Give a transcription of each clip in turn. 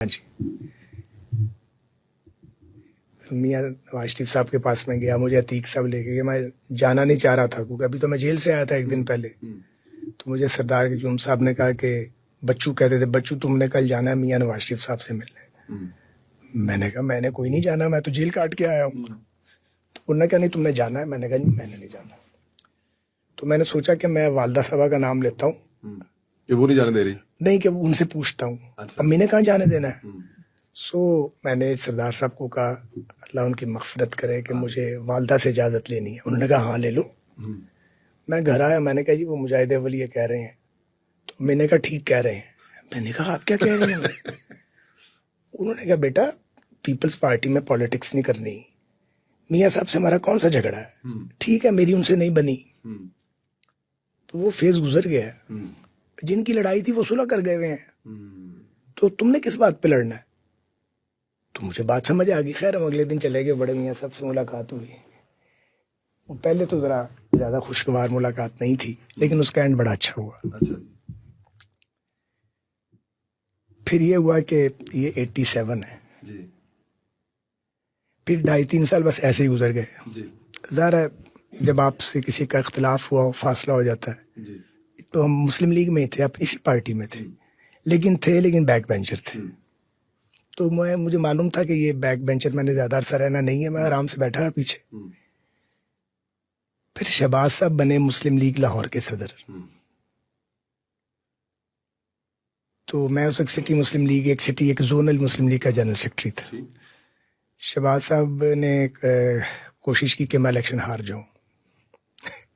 ہاں جی، میاں نواز شریف صاحب کے پاس میں گیا، مجھے عتیق صاحب لے کے گیا. میں جانا نہیں چاہ رہا تھا کیونکہ ابھی تو میں جیل سے آیا تھا ایک دن پہلے. تو مجھے سردار کیوم صاحب نے کہا کہ بچو کہتے تھے، بچو تم نے کل جانا ہے میاں نواز شریف صاحب سے ملنے. میں نے کہا میں نے کوئی نہیں جانا، میں تو جیل کاٹ کے آیا ہوں. تو انہوں نے کہا نہیں تم نے جانا ہے. میں نے کہا نہیں میں نے نہیں جانا. تو میں نے سوچا کہ میں والدہ صاحبہ کا نام لیتا ہوں کہ وہ نہیں جانے دے رہی، نہیں کہ ان سے پوچھتا ہوں امی نے کہاں جانے دینا ہے. سو میں نے سردار صاحب کو کہا اللہ ان کی مغفرت کرے کہ مجھے والدہ سے اجازت لینی ہے. انہوں نے کہا ہاں لے لو. میں گھر آیا، میں نے کہا جی وہ مجاہد اولیہ کہہ رہے ہیں. تو میں نے کہا ٹھیک کہہ رہے ہیں. میں نے کہا آپ کیا کہہ رہے ہیں؟ انہوں نے کہا بیٹا پیپلز پارٹی میں پالیٹکس نہیں کرنی، میاں صاحب سے ہمارا کون سا جھگڑا ہے، ٹھیک ہے میری ان سے نہیں بنی تو وہ فیز گزر گیا. جن کی لڑائی تھی وہ صلح کر گئے ہوئے ہیں، تو تم نے کس بات پہ لڑنا ہے؟ تو مجھے بات سمجھ آ گئی. خیر ہم اگلے دن چلے گئے، بڑے میاں صاحب سے ملاقات ہوئی. وہ پہلے تو ذرا زیادہ خوشگوار ملاقات نہیں تھی لیکن اس کا اینڈ بڑا اچھا ہوا. پھر یہ ہوا کہ یہ 87 ہے، پھر 2.5-3 سال بس ایسے ہی گزر گئے. ظاہر ہے جب آپ سے کسی کا اختلاف ہوا فاصلہ ہو جاتا ہے. تو ہم مسلم لیگ میں ہی تھے، آپ اسی پارٹی میں تھے لیکن بیک بینچر تھے. تو مجھے معلوم تھا کہ یہ بیک بینچر میں نے زیادہ عرصہ رہنا نہیں ہے، میں آرام سے بیٹھا پیچھے. پھر شہباز صاحب بنے مسلم لیگ لاہور کے صدر. تو میں اس ایک سٹی مسلم لیگ ایک زونل مسلم لیگ کا جنرل سیکرٹری تھا. شہباز صاحب نے کوشش کی کہ میں الیکشن ہار جاؤں.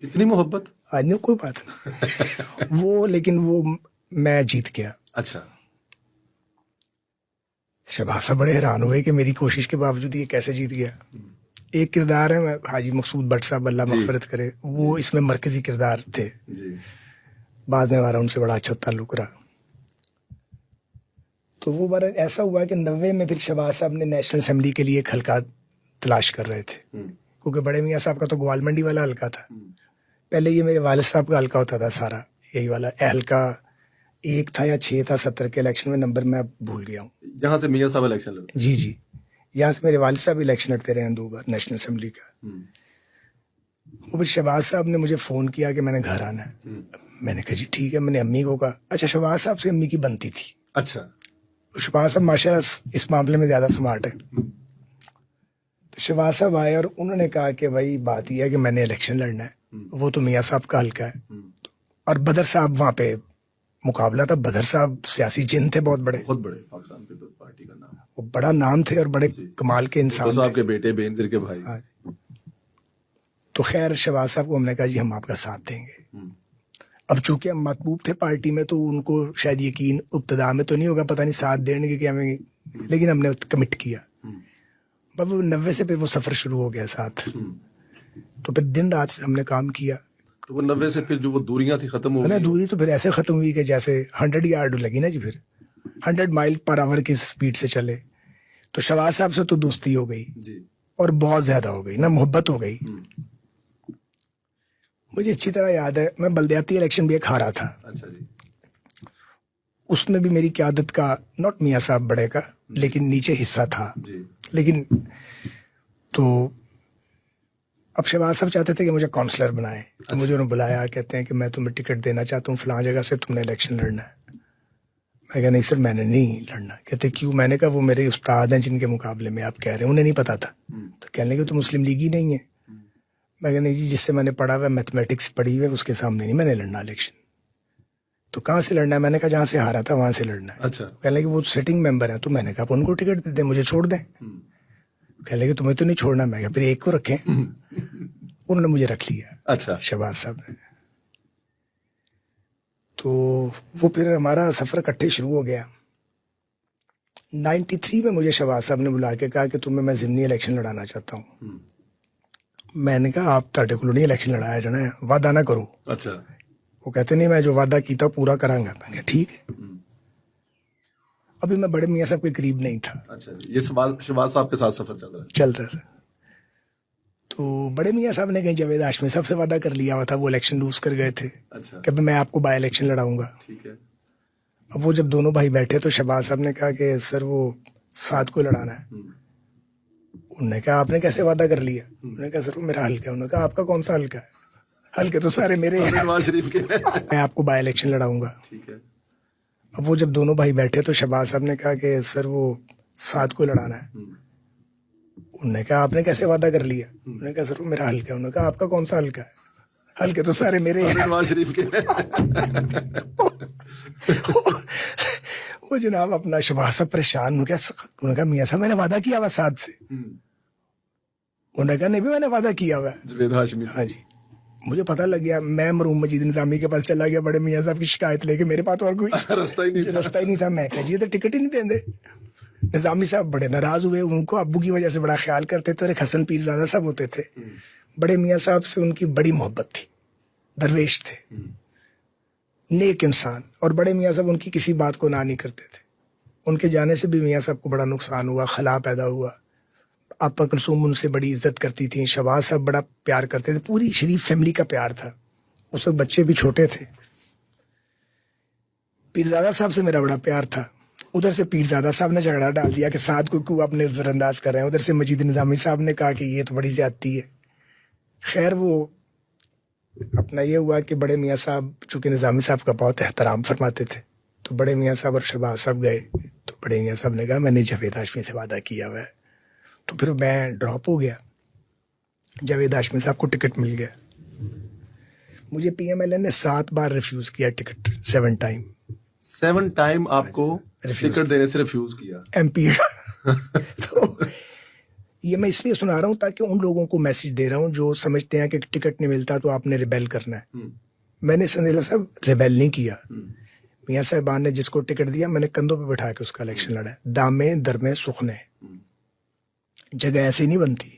اتنی محبت آج نہیں کوئی بات نہیں وہ لیکن وہ میں جیت گیا. اچھا، شہباز صاحب بڑے حیران ہوئے کہ میری کوشش کے باوجود یہ کیسے جیت گیا. ایک کردار ہے حاجی مقصود بٹ صاحب اللہ مغفرت کرے، وہ اس میں مرکزی کردار تھے. بعد میں ہمارا ان سے بڑا اچھا تعلق رہا. تو وہ بڑا ایسا ہوا کہ 90 میں پھر شہباز صاحب نے نیشنل اسمبلی کے لیے ایک حلقہ تلاش کر رہے تھے کیونکہ بڑے میاں صاحب کا تو گوال منڈی والا حلقہ تھا. پہلے یہ میرے والد صاحب کا حلقہ ہوتا تھا سارا یہی والا. حلقہ 1 تھا یا 6 تھا 70 کے الیکشن میں، نمبر میں بھول گیا ہوں. جہاں سے میاں صاحب الیکشن لڑے. جی یہاں سے میرے والد صاحب الیکشن لڑتے رہے ہیں 2 بار نیشنل اسمبلی کا. وہ پھر شہباز صاحب نے مجھے فون کیا کہ میں نے گھر آنا ہے. میں نے کہا جی ٹھیک ہے. میں نے امی کو کہا. اچھا شہباز صاحب سے امی کی بنتی تھی. اچھا، شہباز صاحب ماشاء اللہ اس معاملے میں زیادہ سمارٹ ہے. تو شہباز صاحب آئے اور انہوں نے کہا کہ بھائی بات یہ ہے کہ میں نے الیکشن لڑنا ہے، وہ تو میاں صاحب کا حلقہ ہے. اور بدر صاحب وہاں پہ مقابلہ تھا. بدر صاحب سیاسی جن تھے، بہت بڑے پاکستان پیپلز پارٹی کا نام، وہ بڑا نام تھے اور بڑے کمال کے انسان صاحب تھے. کے بیٹے بینظیر کے بھائی. تو خیر شہباز صاحب کو ہم نے کہا جی ہم آپ کا ساتھ دیں گے. اب چونکہ ہم مطلوب تھے پارٹی میں تو ان کو شاید یقین ابتدا میں تو نہیں ہوگا، پتہ نہیں ساتھ دینے کے کہ ہمیں، لیکن ہم نے کمٹ کیا. اب 90 سے پھر وہ سفر شروع ہو گیا ساتھ. تو پھر دن رات ہم نے کام کیا. تو وہ 90 سے پھر جو وہ دوریاں تھی ختم ہو نا گئی. دوری تو پھر ایسے ختم ہوئی کہ جیسے 100 یارڈ لگی نا جی، پھر 100 مائل پر آور کی سپیڈ سے چلے. تو شہباز صاحب سے تو دوستی ہو گئی اور بہت زیادہ ہو گئی نا، محبت ہو گئی. مجھے اچھی طرح یاد ہے میں بلدیاتی الیکشن بھی ایک ہارا تھا. اچھا جی. اس میں بھی میری قیادت کا ناٹ میاں صاحب بڑے کا لیکن نیچے حصہ تھا. لیکن تو اب شہباز صاحب چاہتے تھے کہ مجھے کونسلر بنائیں. تو مجھے انہوں نے بلایا، کہتے ہیں کہ میں تمہیں ٹکٹ دینا چاہتا ہوں فلاں جگہ سے، تم نے الیکشن لڑنا ہے. میں کہا نہیں سر میں نے نہیں لڑنا. کہتے کیوں؟ میں نے کہا وہ میرے استاد ہیں جن کے مقابلے میں آپ کہہ رہے ہیں، انہیں نہیں پتا تھا. تو کہنے لگے تو مسلم لیگ ہی نہیں ہے. میں کہا نہیں جی جس سے میں نے پڑھا ہوا میتھمیٹکس پڑھی ہوئی ہے اس کے سامنے نہیں میں نے لڑنا الیکشن. تو کہاں سے لڑنا ہے؟ میں نے کہا جہاں سے ہارا تھا وہاں سے لڑنا ہے. کہنے لگے وہ سٹنگ ممبر ہیں. تو میں نے کہا ان کو ٹکٹ دے دیں، مجھے چھوڑ دیں. کہنے لگے تمہیں تو نہیں چھوڑنا. میں کہا پھر ایک کو رکھیں. انہوں نے مجھے رکھ لیا. اچھا، شہباز صاحب نے. تو وہ پھر ہمارا سفر اکٹھے شروع ہو گیا. 93 میں مجھے شہباز صاحب نے بلا کے کہا کہ تمہیں میں ضمنی الیکشن لڑانا چاہتا ہوں. میں نے کہا آپ تھوڑے کو نہیں الیکشن لڑایا جانا ہے، وعدہ نہ کرو. اچھا. وہ کہتے نہیں میں جو وعدہ کیتا پورا کراں گا. میں کہا ٹھیک ہے. ابھی میں بڑے میاں صاحب کے قریب نہیں تھا. اچھا جی. یہ شہباز صاحب کے ساتھ سفر چل رہا تھا. تو بڑے میاں صاحب نے کہیں جاوید ہاشمی صاحب سے وعدہ کر لیا ہوا تھا، وہ الیکشن لوز کر گئے تھے. اچھا. کہ میں آپ کو بائی الیکشن لڑاؤں گا. ٹھیک ہے. اب وہ جب دونوں بھائی بیٹھے تو شہباز صاحب نے کہا کہ سر وہ سعد کو لڑانا ہے. انہوں نے کہا آپ نے کیسے وعدہ کر لیا؟ انہوں نے کہا سر وہ میرا حلقہ ہے. انہوں نے کہا آپ کا کون سا حلقہ ہے؟ حلقے تو سارے میرے ہیں. نواز شریف کے. میں آپ کو بائی الیکشن لڑاؤں گا. ٹھیک ہے. اب وہ جب دونوں بھائی بیٹھے تو شہباز صاحب نے کہا کہ سر وہ سعد کو لڑانا ہے. انہوں نے کہا آپ نے کیسے وعدہ کر لیا؟ انہوں نے کہا سر وہ میرا حلقہ ہے. انہوں نے کہا آپ کا کون سا حلقہ ہے؟ حلقے تو سارے میرے ہیں. نواز شریف کے. وہ جناب اپنا شہباز صاحب پریشان ہو گیا. انہوں نے کہا میاں صاحب میں نے وعدہ کیا ہوا سعد سے. انہوں نے کہا نہیں بھی میں نے وعدہ کیا ہوا ہے. جاوید ہاشمی. ہاں جی. مجھے پتہ لگ گیا. میں مرحوم مجید نظامی کے پاس چلا گیا بڑے میاں صاحب کی شکایت لے کے. میرے پاس اور کوئی رستہ ہی نہیں تھا. میں کہا جی تو ٹکٹ ہی نہیں دیں دے. نظامی صاحب بڑے ناراض ہوئے. ان کو ابو کی وجہ سے بڑا خیال کرتے تھے. اور ایک حسن پیر زادہ صاحب ہوتے تھے. بڑے میاں صاحب سے ان کی بڑی محبت تھی. درویش تھے, نیک انسان. اور بڑے میاں صاحب ان کی کسی بات کو نہ نہیں کرتے تھے. ان کے جانے سے بھی میاں صاحب کو بڑا نقصان ہوا, خلا پیدا ہوا. آپا کلثوم ان سے بڑی عزت کرتی تھیں. شہباز صاحب بڑا پیار کرتے تھے. پوری شریف فیملی کا پیار تھا. اس وقت بچے بھی چھوٹے تھے. پیرزادہ صاحب سے میرا بڑا پیار تھا. ادھر سے پیرزادہ صاحب نے جھگڑا ڈال دیا کہ سعد کو کیوں اپنے نظر انداز کر رہے ہیں. ادھر سے مجید نظامی صاحب نے کہا کہ یہ تو بڑی زیادتی ہے. خیر وہ اپنا یہ ہوا کہ بڑے میاں صاحب چونکہ نظامی صاحب کا بہت احترام فرماتے تھے تو بڑے میاں صاحب اور شہباز صاحب گئے. تو بڑے میاں صاحب نے کہا میں نے جاوید ہاشمی سے وعدہ کیا ہوا ہے. تو پھر میں ڈراپ ہو گیا. جاوید ہاشمی صاحب کو ٹکٹ مل گیا. مجھے پی ایم ایل این نے 7 بار ریفیوز کیا ٹکٹ. 7 ٹائم. 7 ٹائم آپ کو ٹکٹ دینے سے ریفیوز کیا ایم پی کا. تو یہ میں اس لیے سنا رہا ہوں تاکہ ان لوگوں کو میسج دے رہا ہوں جو سمجھتے ہیں کہ ٹکٹ نہیں ملتا تو آپ نے ریبیل کرنا ہے. میں نے سنیلا صاحب ریبیل نہیں کیا. میاں صاحبان نے جس کو ٹکٹ دیا میں نے کندھوں پہ بٹھا کے اس کا الیکشن لڑا. دامے درمے سخنے جگہ ایسی نہیں بنتی.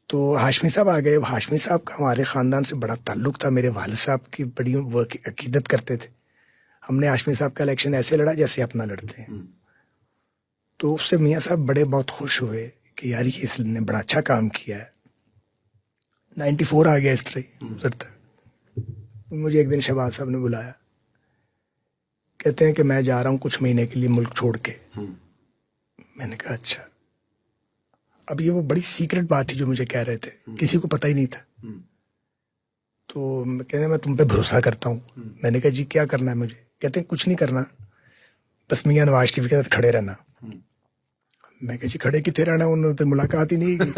تو ہاشمی صاحب آ گئے. ہاشمی صاحب کا ہمارے خاندان سے بڑا تعلق تھا. میرے والد صاحب کی بڑی وہ عقیدت کرتے تھے. ہم نے ہاشمی صاحب کا الیکشن ایسے لڑا جیسے اپنا لڑتے ہیں. تو اس سے میاں صاحب بڑے بہت خوش ہوئے کہ یار یہ اس نے بڑا اچھا کام کیا ہے. 94 آ گیا اس طرح گزرتا. مجھے ایک دن شہباز صاحب نے بلایا. کہتے ہیں کہ میں جا رہا ہوں کچھ مہینے کے لیے ملک چھوڑ کے. میں نے کہا اچھا. اب یہ وہ بڑی سیکرٹ بات تھی جو مجھے کہہ رہے تھے. کسی کو پتہ ہی نہیں تھا. تو کہتے ہیں میں تم پہ بھروسہ کرتا ہوں. میں نے کہا جی کیا کرنا ہے مجھے؟ کہتے ہیں کچھ نہیں کرنا, بس میاں نواز شریف کے ساتھ کھڑے رہنا. میں کہا جی کھڑے کتنے رہنا؟ انہوں نے تو ملاقات ہی نہیں کی.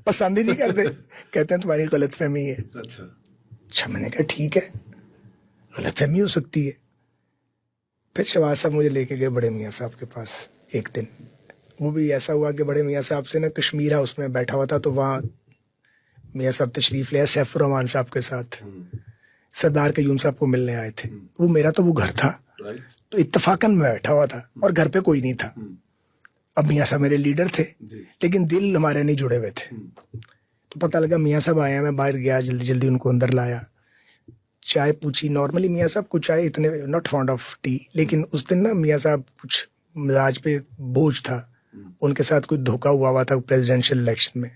پسند ہی نہیں کرتے. کہتے ہیں تمہاری غلط فہمی ہے. اچھا. میں نے کہا ٹھیک ہے, غلط فہمی ہو سکتی ہے. پھر شہباز صاحب مجھے لے کے گئے بڑے میاں صاحب کے پاس ایک دن. وہ بھی ایسا ہوا کہ بڑے میاں صاحب سے نا کشمیر ہاؤس میں بیٹھا ہوا تھا تو وہاں میاں صاحب تشریف لے. سیف الرحمان صاحب کے ساتھ سردار قیوم صاحب کو ملنے آئے تھے. وہ میرا تو وہ گھر تھا تو اتفاقاً میں بیٹھا ہوا تھا اور گھر پہ کوئی نہیں تھا. اب میاں صاحب میرے لیڈر تھے لیکن دل ہمارے نہیں جڑے ہوئے تھے. تو پتہ لگا میاں صاحب آئے ہیں. میں باہر گیا, جلدی جلدی ان کو اندر لایا. چائے پوچھی. نارملی میاں صاحب کو چائے اتنے ناٹ فانڈ آف ٹی, لیکن اس دن نا میاں صاحب کچھ مزاج پہ بوجھ تھا. ان کے ساتھ کوئی دھوکا ہوا تھا پریزیڈینشیل الیکشن میں.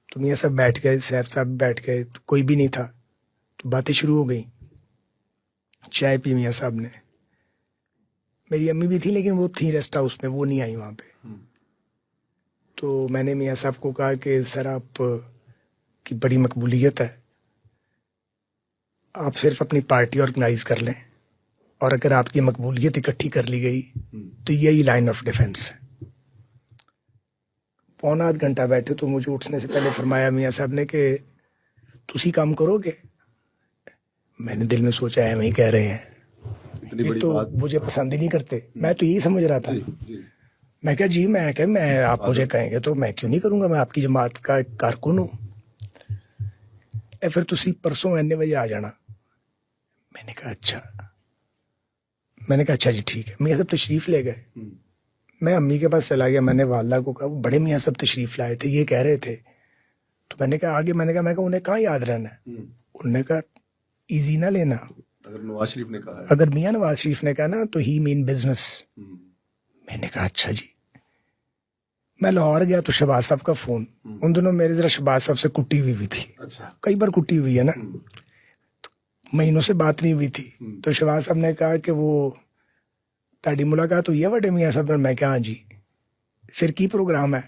تو میاں صاحب بیٹھ گئے, سیف صاحب بیٹھ گئے, کوئی بھی نہیں تھا. تو باتیں شروع ہو گئیں. چائے پی میاں صاحب نے. میری امی بھی تھی لیکن وہ تھی ریسٹ ہاؤس میں, وہ نہیں آئی وہاں پہ. تو میں نے میاں صاحب کو کہا کہ سر آپ کی بڑی مقبولیت ہے, آپ صرف اپنی پارٹی آرگنائز کر لیں اور اگر آپ کی مقبولیت اکٹھی کر لی گئی تو یہی لائن آف ڈیفینس ہے. 1.25 گھنٹہ بیٹھے تو مجھے اٹھنے سے پہلے فرمایا میاں صاحب نے کہ تسی کام کرو گے. میں نے دل میں سوچا ہے وہی کہہ رہے ہیں, ایک تو مجھے پسند ہی نہیں کرتے. میں تو یہی سمجھ رہا تھا. میں کہا جی میں آپ مجھے کہیں گے تو میں کیوں نہیں کروں گا, میں آپ کی جماعت کا ایک کارکن ہوں. پھر تسی پرسوں اینے بجے آ جانا. میں نے کہا اچھا. میں نے کہا اچھا جی ٹھیک ہے. میاں صاحب تشریف لے گئے. میں امی کے پاس چلا گیا. میں نے والدہ کو کہا وہ بڑے میاں صاحب تشریف لائے تھے, یہ کہہ رہے تھے. تو میں نے کہا آگے, میں نے کہا انہیں کہاں یاد رہنا ہے. انہوں نے کہا ایزی نہ لینا, اگر نواز شریف نے کہا, اگر میاں نواز شریف نے کہا نا تو ہی مین بزنس. میں نے کہا اچھا جی. میں لاہور گیا تو شہباز صاحب کا فون. ان دنوں میرے ذرا شہباز صاحب سے کٹی ہوئی تھی, کئی بار کٹی ہوئی ہے نا. مہینوں سے بات نہیں ہوئی تھی. تو شہباز صاحب نے کہا کہ وہ تاڑی ملاقات ہوئی ہے وڈے میاں صاحب نے. میں کہا ہاں جی. پھر کی پروگرام ہے؟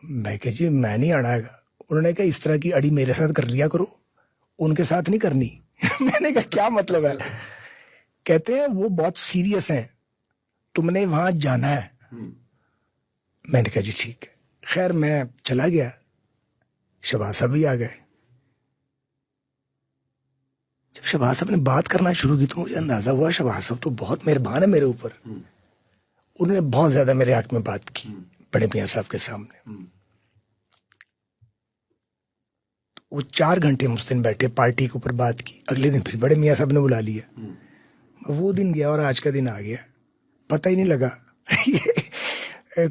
میں کہ جی میں نہیں آنا ہے. انہوں نے کہا اس طرح کی اڑی میرے ساتھ کر لیا کرو, ان کے ساتھ نہیں کرنی. میں نے کہا کیا مطلب ہے؟ کہتے ہیں وہ بہت سیریس ہیں, تم نے وہاں جانا ہے. میں نے کہا جی ٹھیک ہے. خیر میں چلا گیا, شہباز صاحب بھی آ گئے. جب شہباز صاحب نے بات کرنا شروع کی تو مجھے اندازہ ہوا شہباز صاحب تو بہت مہربان ہے میرے اوپر. انہوں نے بہت زیادہ میرے حق میں بات کی بڑے میاں صاحب کے سامنے. وہ 4 گھنٹے اس دن بیٹھے, پارٹی کے اوپر بات کی. اگلے دن پھر بڑے میاں صاحب نے بلا لیا. وہ دن گیا اور آج کا دن آ گیا, پتہ ہی نہیں لگا.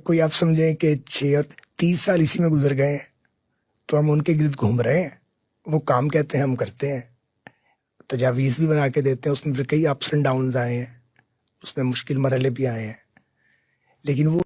کوئی آپ سمجھیں کہ 6 اور 30 سال اسی میں گزر گئے ہیں, تو ہم ان کے گرد گھوم رہے ہیں. وہ کام کہتے ہیں ہم کرتے ہیں, تجاویز بھی بنا کے دیتے ہیں. اس میں پھر کئی اپس اینڈ ڈاؤنز آئے ہیں, اس میں مشکل مرحلے بھی آئے ہیں, لیکن وہ